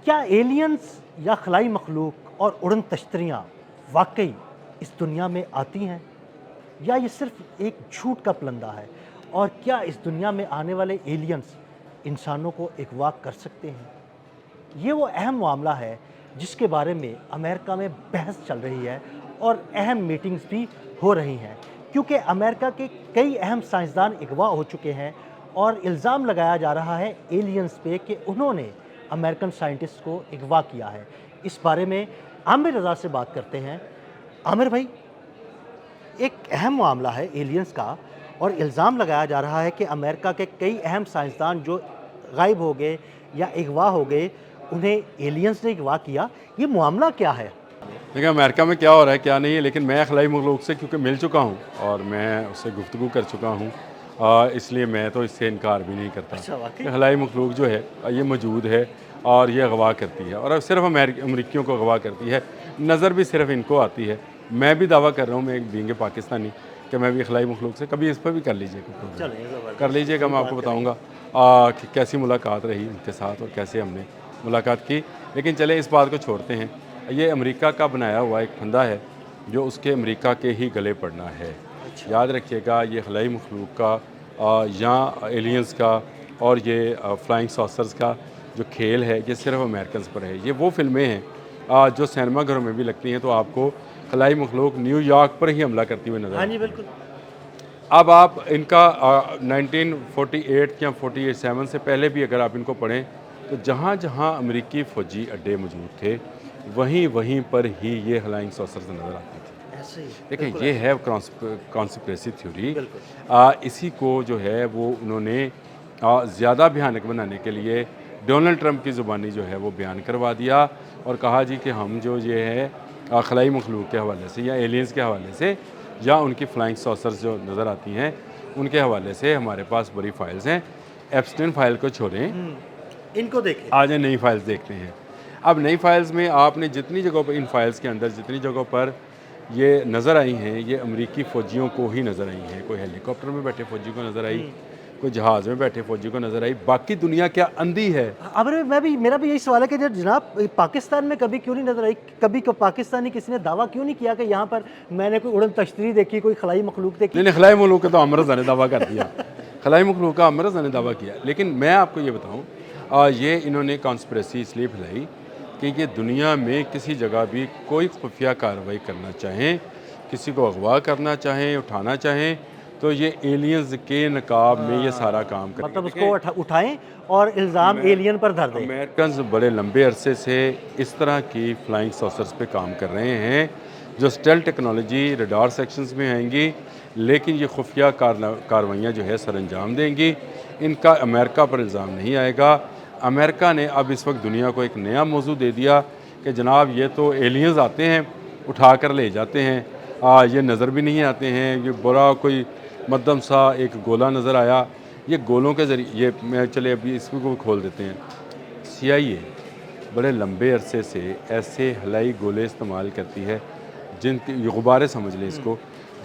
کیا ایلینز یا خلائی مخلوق اور اڑن تشتریاں واقعی اس دنیا میں آتی ہیں یا یہ صرف ایک جھوٹ کا پلندہ ہے؟ اور کیا اس دنیا میں آنے والے ایلینز انسانوں کو اغوا کر سکتے ہیں؟ یہ وہ اہم معاملہ ہے جس کے بارے میں امریکہ میں بحث چل رہی ہے اور اہم میٹنگز بھی ہو رہی ہیں، کیونکہ امریکہ کے کئی اہم سائنسدان اغوا ہو چکے ہیں اور الزام لگایا جا رہا ہے ایلینز پہ کہ انہوں نے امریکن سائنٹسٹ کو اغوا کیا ہے۔ اس بارے میں عامر رضا سے بات کرتے ہیں۔ عامر بھائی، ایک اہم معاملہ ہے ایلینز کا اور الزام لگایا جا رہا ہے کہ امریکہ کے کئی اہم سائنسدان جو غائب ہو گئے یا اغوا ہو گئے انہیں ایلینز نے اغوا کیا، یہ معاملہ کیا ہے؟ دیکھیں امریکہ میں کیا ہو رہا ہے کیا نہیں ہے، لیکن میں خلائی مخلوق سے کیونکہ مل چکا ہوں اور میں اس سے گفتگو کر چکا ہوں، اس لیے میں تو اس سے انکار بھی نہیں کرتا کہ خلائی مخلوق جو ہے یہ موجود ہے اور یہ اغوا کرتی ہے، اور صرف امریکیوں کو اغوا کرتی ہے، نظر بھی صرف ان کو آتی ہے۔ میں بھی دعویٰ کر رہا ہوں، میں ایک بینگ پاکستانی، کہ میں بھی خلائی مخلوق سے کبھی اس پہ بھی کر لیجیے گا، میں آپ کو بتاؤں گا کہ کیسی ملاقات رہی ان کے ساتھ اور کیسے ہم نے ملاقات کی۔ لیکن چلیں اس بات کو چھوڑتے ہیں، یہ امریکہ کا بنایا ہوا ایک پھندا ہے جو اس کے امریکہ کے ہی گلے پڑنا ہے۔ یاد رکھیے گا یہ خلائی مخلوق کا یا ایلینز کا اور یہ فلائنگ ساسرز کا جو کھیل ہے یہ صرف امریکنز پر ہے۔ یہ وہ فلمیں ہیں جو سینما گھروں میں بھی لگتی ہیں تو آپ کو خلائی مخلوق نیو یارک پر ہی حملہ کرتی ہوئی نظر ہاں جی بالکل۔ اب آپ ان کا 1948 یا 47 سے پہلے بھی اگر آپ ان کو پڑھیں تو جہاں جہاں امریکی فوجی اڈے موجود تھے وہیں پر ہی یہ فلائنگ ساسرز نظر آتی تھی۔ دیکھیں یہ ہے کانسپریسی تھیوری، اسی کو جو ہے وہ انہوں نے زیادہ بھیانک بنانے کے لیے ڈونلڈ ٹرمپ کی زبانی جو ہے وہ بیان کروا دیا اور کہا جی کہ ہم جو یہ ہے خلائی مخلوق کے حوالے سے یا ایلینز کے حوالے سے یا ان کی فلائنگ ساسرز جو نظر آتی ہیں ان کے حوالے سے ہمارے پاس بڑی فائلز ہیں۔ ایپسٹین فائل کو چھوڑیں، ان کو دیکھیں، آج نئی فائلز دیکھتے ہیں۔ اب نئی فائلز میں آپ نے جتنی جگہوں پر ان فائلز کے اندر جتنی جگہوں پر یہ نظر آئی ہیں یہ امریکی فوجیوں کو ہی نظر آئی ہیں۔ کوئی ہیلی کاپٹر میں بیٹھے فوجی کو نظر آئی، کوئی جہاز میں بیٹھے فوجی کو نظر آئی، باقی دنیا کیا اندھی ہے؟ میرا بھی یہی سوال ہے کہ جناب پاکستان میں کبھی کیوں نہیں نظر آئی؟ کبھی پاکستانی کسی نے دعویٰ کیوں نہیں کیا کہ یہاں پر میں نے کوئی اڑن تشتری دیکھی، کوئی خلائی مخلوق دیکھی؟ نہیں، خلائی مخلوق کا تو عامر رضا نے دعویٰ کر دیا، خلائی مخلوق کا عامر رضا نے دعویٰ کیا۔ لیکن میں آپ کو یہ بتاؤں یہ انہوں نے کانسپریسی اس لیے پھیلائی کہ یہ دنیا میں کسی جگہ بھی کوئی خفیہ کارروائی کرنا چاہیں، کسی کو اغوا کرنا چاہیں، اٹھانا چاہیں تو یہ ایلینز کے نقاب میں یہ سارا کام کریں، مطلب اس کو اٹھائیں اور الزام ایلین پر دھر دیں۔ امریکنز بڑے لمبے عرصے سے اس طرح کی فلائنگ ساسرز پہ کام کر رہے ہیں جو اسٹیل ٹیکنالوجی ریڈار سیکشنز میں آئیں گی، لیکن یہ خفیہ کارروائیاں جو ہے سر انجام دیں گی۔ ان کا امریکہ پر الزام نہیں آئے گا۔ امریکہ نے اب اس وقت دنیا کو ایک نیا موضوع دے دیا کہ جناب یہ تو ایلینز آتے ہیں اٹھا کر لے جاتے ہیں، یہ نظر بھی نہیں آتے ہیں۔ یہ بڑا کوئی مدھم سا ایک گولا نظر آیا، یہ گولوں کے ذریعے یہ میں چلے ابھی اس کو کھول دیتے ہیں۔ CIA بڑے لمبے عرصے سے ایسے ہلائی گولے استعمال کرتی ہے جن کے غبارے سمجھ لیں اس کو،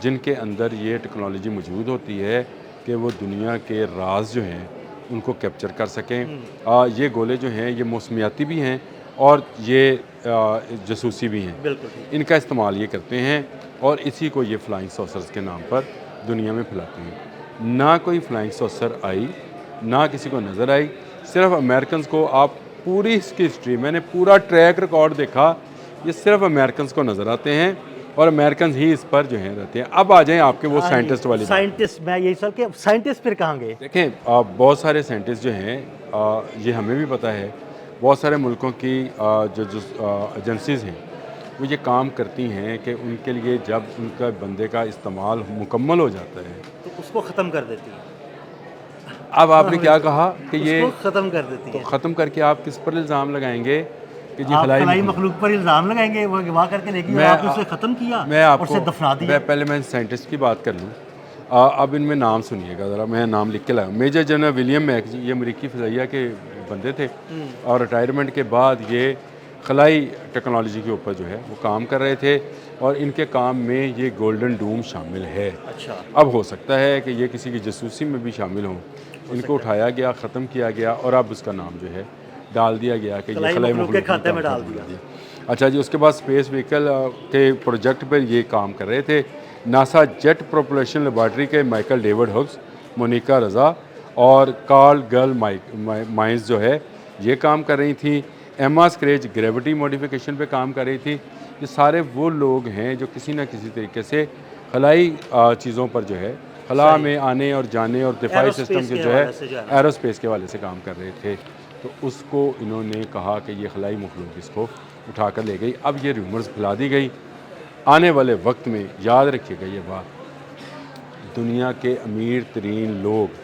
جن کے اندر یہ ٹیکنالوجی موجود ہوتی ہے کہ وہ دنیا کے راز جو ہیں ان کو کیپچر کر سکیں۔ یہ گولے جو ہیں یہ موسمیاتی بھی ہیں اور یہ جاسوسی بھی ہیں، ان کا استعمال یہ کرتے ہیں اور اسی کو یہ فلائنگ ساسرز کے نام پر دنیا میں پھیلاتے ہیں۔ نہ کوئی فلائنگ ساسر آئی، نہ کسی کو نظر آئی، صرف امریکنز کو آپ پوری اس کی ہسٹری میں نے پورا ٹریک ریکارڈ دیکھا، یہ صرف امریکنز کو نظر آتے ہیں اور امریکنز ہی اس پر جو ہیں رہتے ہیں۔ اب آ جائیں آپ کے وہ سائنٹسٹ والی سائنٹسٹ، میں یہی سوال کہ سائنٹسٹ پھر کہاں گئے؟ دیکھیں بہت سارے سائنٹسٹ جو ہیں یہ ہمیں بھی پتہ ہے، بہت سارے ملکوں کی جو ایجنسیز ہیں وہ یہ کام کرتی ہیں کہ ان کے لیے جب ان کا بندے کا استعمال مکمل ہو جاتا ہے تو اس کو ختم کر دیتی ہے۔ اب آپ نے کیا کہا کہ یہ ختم کر دیتی ہے، تو ختم کر کے آپ کس پر الزام لگائیں گے کہ جی خلائی مخلوق پر الزام لگائیں گے، وہ اغوا کر کے لے گئی، آپ نے اسے ختم کیا اور اسے دفنا دیا۔ پہلے میں سائنٹسٹ کی بات کر لوں، اب ان میں نام سنیے گا ذرا، میں نام لکھ کے لایا ہوں۔ میجر جنرل ولیم میکس، یہ امریکی فضائیہ کے بندے تھے اور ریٹائرمنٹ کے بعد یہ خلائی ٹیکنالوجی کے اوپر جو ہے وہ کام کر رہے تھے اور ان کے کام میں یہ گولڈن ڈوم شامل ہے۔ اب ہو سکتا ہے کہ یہ کسی کی جاسوسی میں بھی شامل ہوں، ان کو اٹھایا گیا، ختم کیا گیا اور اب اس کا نام جو ہے ڈال دیا گیا کہ یہ خلائی خلائی مخلوق کے مخلوق کھاتے کا میں ڈال کام دیا۔ اچھا جی، اس کے بعد اسپیس وہیکل کے پروجیکٹ پر یہ کام کر رہے تھے ناسا جیٹ پروپلشن لیبارٹری کے مائیکل ڈیوڈ ہگز، مونیکا رضا اور کارل گرل مائنز جو ہے یہ کام کر رہی تھیں۔ ایما اسکریچ گریوٹی موڈیفیکیشن پہ کام کر رہی تھی۔ یہ سارے وہ لوگ ہیں جو کسی نہ کسی طریقے سے خلائی چیزوں پر جو ہے خلا میں آنے اور جانے اور دفاعی سسٹم کے جو ہے ایروسپیس کے حوالے سے کام کر رہے تھے۔ تو اس کو انہوں نے کہا کہ یہ خلائی مخلوق اس کو اٹھا کر لے گئی۔ اب یہ ریومرز پھیلا دی گئی۔ آنے والے وقت میں یاد رکھیے گا یہ بات، دنیا کے امیر ترین لوگ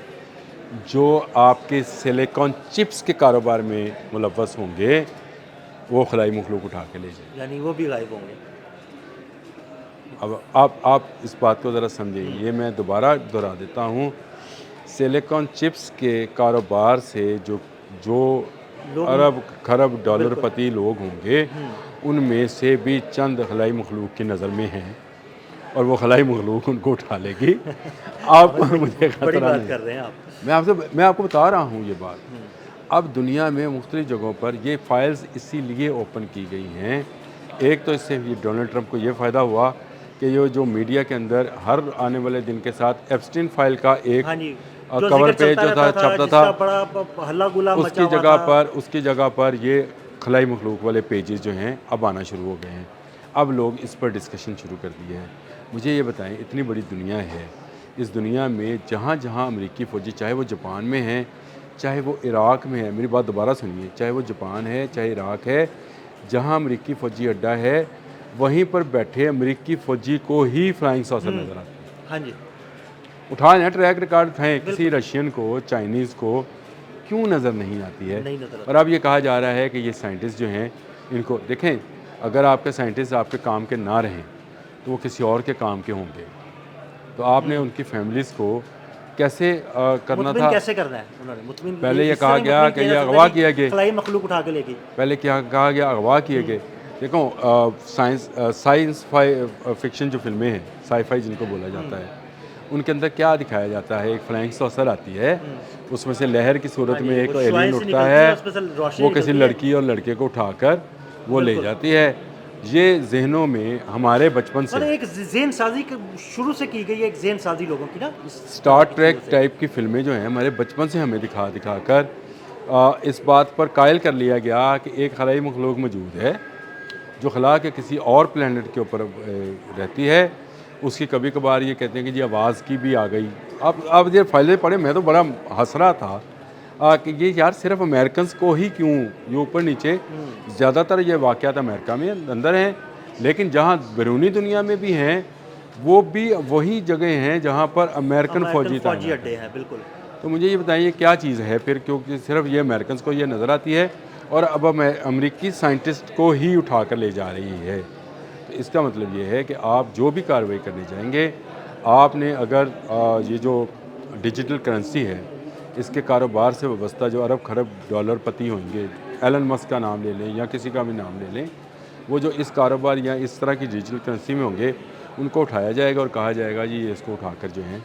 جو آپ کے سلیکون چپس کے کاروبار میں ملوث ہوں گے وہ خلائی مخلوق اٹھا کے لے جائیں، یعنی وہ بھی غائب ہوں گے۔ اب آپ اس بات کو ذرا سمجھیں، یہ میں دوبارہ دہرا دیتا ہوں، سلیکون چپس کے کاروبار سے جو ارب خرب ڈالر پتی لوگ ہوں گے ان میں سے بھی چند خلائی مخلوق کی نظر میں ہیں اور وہ خلائی مخلوق ان کو اٹھا لے گی۔ آپ مجھے بڑی خطرہ بات نہیں، کر رہے ہیں آپ۔ میں آپ کو بتا رہا ہوں یہ بات۔ اب دنیا میں مختلف جگہوں پر یہ فائلز اسی لیے اوپن کی گئی ہیں، ایک تو اس سے یہ ڈونلڈ ٹرمپ کو یہ فائدہ ہوا کہ یہ جو میڈیا کے اندر ہر آنے والے دن کے ساتھ ایپسٹین فائل کا ایک کور پیج جو تھا چھپتا تھا، اس کی جگہ پر یہ خلائی مخلوق والے پیجز جو ہیں اب آنا شروع ہو گئے ہیں۔ اب لوگ اس پر ڈسکشن شروع کر دی ہے۔ مجھے یہ بتائیں، اتنی بڑی دنیا ہے، اس دنیا میں جہاں جہاں امریکی فوجی، چاہے وہ جاپان میں ہیں، چاہے وہ عراق میں ہے، میری بات دوبارہ سنیے، چاہے وہ جاپان ہے چاہے عراق ہے، جہاں امریکی فوجی اڈہ ہے وہیں پر بیٹھے امریکی فوجی کو ہی فلائنگ ساسر نظر آتی ہے۔ ہاں جی، اٹھائیں نا ٹریک ریکارڈ اٹھائیں، کسی رشین کو، چائنیز کو کیوں نظر نہیں آتی ہے؟ اور اب یہ کہا جا رہا ہے کہ یہ سائنٹسٹ جو ہیں ان کو دیکھیں، اگر آپ کے سائنٹسٹ آپ کے کام کے نہ رہیں تو وہ کسی اور کے کام کے ہوں گے، تو آپ نے ان کی فیملیز کو کیسے کرنا تھا؟ کیسے کرنا ہے انہوں نے مطمئن؟ پہلے یہ کہا گیا کہ یہ اغوا کیا گیا، خلائی مخلوق اٹھا کے لے گئی۔ پہلے کیا کہا گیا؟ اغوا کیے گئے۔ دیکھو سائنس فکشن جو فلمیں ہیں، سائی فائی جن کو بولا جاتا ہے، ان کے اندر کیا دکھایا جاتا ہے؟ ایک فلائنگ ساسر آتی ہے، اس میں سے لہر کی صورت میں ایک ایلین اٹھتا ہے، وہ کسی لڑکی اور لڑکے کو اٹھا کر وہ لے جاتی ہے۔ یہ ذہنوں میں ہمارے بچپن سے ایک ذہن سازی شروع سے کی گئی ہے، ایک ذہن سازی لوگوں کی نا، سٹار ٹریک ٹائپ کی فلمیں جو ہیں ہمارے بچپن سے ہمیں دکھا کر اس بات پر قائل کر لیا گیا کہ ایک خلائی مخلوق موجود ہے جو خلا کے کسی اور پلینٹ کے اوپر رہتی ہے۔ اس کی کبھی کبھار یہ کہتے ہیں کہ جی آواز کی بھی آ گئی۔ اب یہ فائلیں پڑھے میں تو بڑا ہنس رہا تھا کہ یہ یار صرف امریکنز کو ہی کیوں، یہ اوپر نیچے زیادہ تر یہ واقعات امریکہ میں اندر ہیں، لیکن جہاں بیرونی دنیا میں بھی ہیں وہ بھی وہی جگہ ہیں جہاں پر امریکن فوجی اڈے ہیں۔ بالکل۔ تو مجھے یہ بتائیے کیا چیز ہے پھر، کیونکہ صرف یہ امریکنز کو یہ نظر آتی ہے اور اب امریکی سائنٹسٹ کو ہی اٹھا کر لے جا رہی ہے۔ تو اس کا مطلب یہ ہے کہ آپ جو بھی کارروائی کرنے جائیں گے، آپ نے اگر یہ جو ڈیجیٹل کرنسی ہے اس کے کاروبار سے وابستہ جو ارب خرب ڈالر پتی ہوں گے، ایلن مسک کا نام لے لیں یا کسی کا بھی نام لے لیں، وہ جو اس کاروبار یا اس طرح کی ڈیجیٹل کرنسی میں ہوں گے ان کو اٹھایا جائے گا اور کہا جائے گا جی یہ اس کو اٹھا کر جو ہیں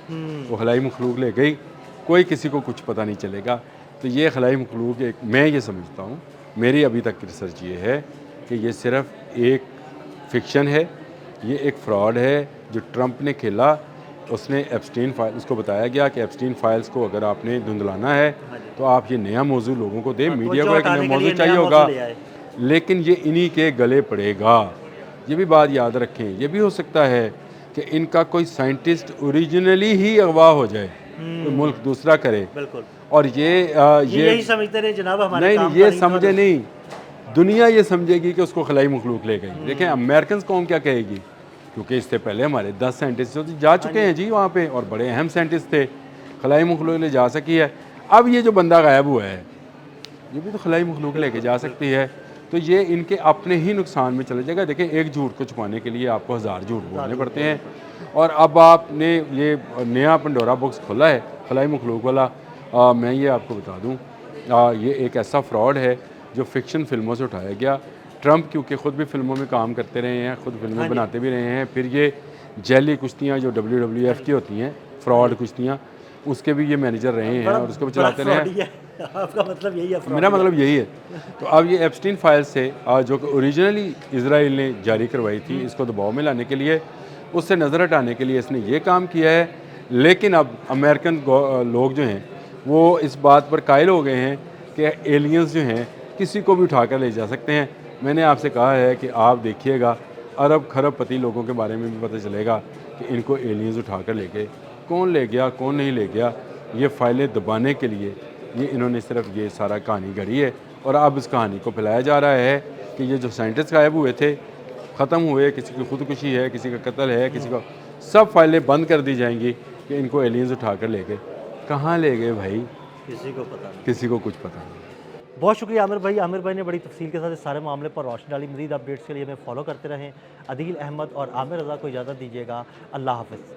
وہ خلائی مخلوق لے گئی، کوئی کسی کو کچھ پتہ نہیں چلے گا۔ تو یہ خلائی مخلوق ایک، میں یہ سمجھتا ہوں، میری ابھی تک کی ریسرچ یہ ہے کہ یہ صرف ایک فکشن ہے، یہ ایک فراڈ ہے جو ٹرمپ نے کھیلا۔ اس نے ایپسٹین فائل، اس کو بتایا گیا کہ ایپسٹین فائلز کو اگر آپ نے دھندلانا ہے تو آپ یہ نیا موضوع لوگوں کو دیں، میڈیا کو ایک نیا موضوع چاہیے ہوگا، لیکن یہ انہی کے گلے پڑے گا۔ یہ بھی بات یاد رکھیں، یہ بھی ہو سکتا ہے کہ ان کا کوئی سائنٹسٹ اوریجنلی ہی اغوا ہو جائے، کوئی ملک دوسرا کرے، اور یہی سمجھتے رہے جناب ہمارے نہیں، یہ سمجھے نہیں، دنیا یہ سمجھے گی کہ اس کو خلائی مخلوق لے گئی۔ دیکھیں امریکنز قوم کیا کہے گی، کیونکہ اس سے پہلے ہمارے 10 سائنٹسٹ جا چکے ہیں جی وہاں پہ، اور بڑے اہم سائنٹسٹ تھے، خلائی مخلوق لے جا سکی ہے۔ اب یہ جو بندہ غائب ہوا ہے یہ بھی تو خلائی مخلوق لے کے جا سکتی ہے، تو یہ ان کے اپنے ہی نقصان میں چلے جائے گا۔ دیکھیں ایک جھوٹ کو چھپانے کے لیے آپ کو 1000 جھوٹ بولنے پڑتے ہیں، اور اب آپ نے یہ نیا پنڈورا باکس کھولا ہے خلائی مخلوق والا۔ میں یہ آپ کو بتا دوں، یہ ایک ایسا فراڈ ہے جو فکشن فلموں سے اٹھایا گیا۔ ٹرمپ کیونکہ خود بھی فلموں میں کام کرتے رہے ہیں، خود فلمیں بناتے بھی رہے ہیں، پھر یہ جیلی کشتیاں جو WWF کی ہوتی ہیں، فراڈ کشتیاں، اس کے بھی یہ مینیجر رہے ہیں اور اس کو بھی چلاتے رہے ہیں۔ آپ کا مطلب یہی ہے میرا مطلب یہی ہے. تو اب یہ ایپسٹین فائل سے جو کہ اوریجنلی اسرائیل نے جاری کروائی تھی اس کو دباؤ میں لانے کے لیے, اس سے نظر ہٹانے کے لیے اس نے یہ کام کیا ہے. لیکن اب امریکن لوگ جو ہیں وہ اس بات پر قائل ہو گئے ہیں کہ ایلینز جو ہیں کسی کو بھی اٹھا کر لے جا سکتے ہیں. میں نے آپ سے کہا ہے کہ آپ دیکھیے گا ارب کھرب پتی لوگوں کے بارے میں بھی پتہ چلے گا کہ ان کو ایلینز اٹھا کر لے گئے. کون لے گیا کون نہیں لے گیا, یہ فائلیں دبانے کے لیے یہ انہوں نے صرف یہ سارا کہانی گڑھی ہے. اور اب اس کہانی کو پھیلایا جا رہا ہے کہ یہ جو سائنٹسٹ غائب ہوئے تھے, ختم ہوئے, کسی کی خودکشی ہے, کسی کا قتل ہے, کسی کا, سب فائلیں بند کر دی جائیں گی کہ ان کو ایلینز اٹھا کر لے گئے. کہاں لے گئے بھائی, کسی کو پتہ نہیں. کسی کو کچھ پتہ نہیں. بہت شکریہ عامر بھائی. عامر بھائی نے بڑی تفصیل کے ساتھ اس سارے معاملے پر روشنی ڈالی. مزید اپڈیٹس کے لیے ہمیں فالو کرتے رہیں. عدیل احمد اور عامر رضا کو اجازت دیجیے گا. اللہ حافظ.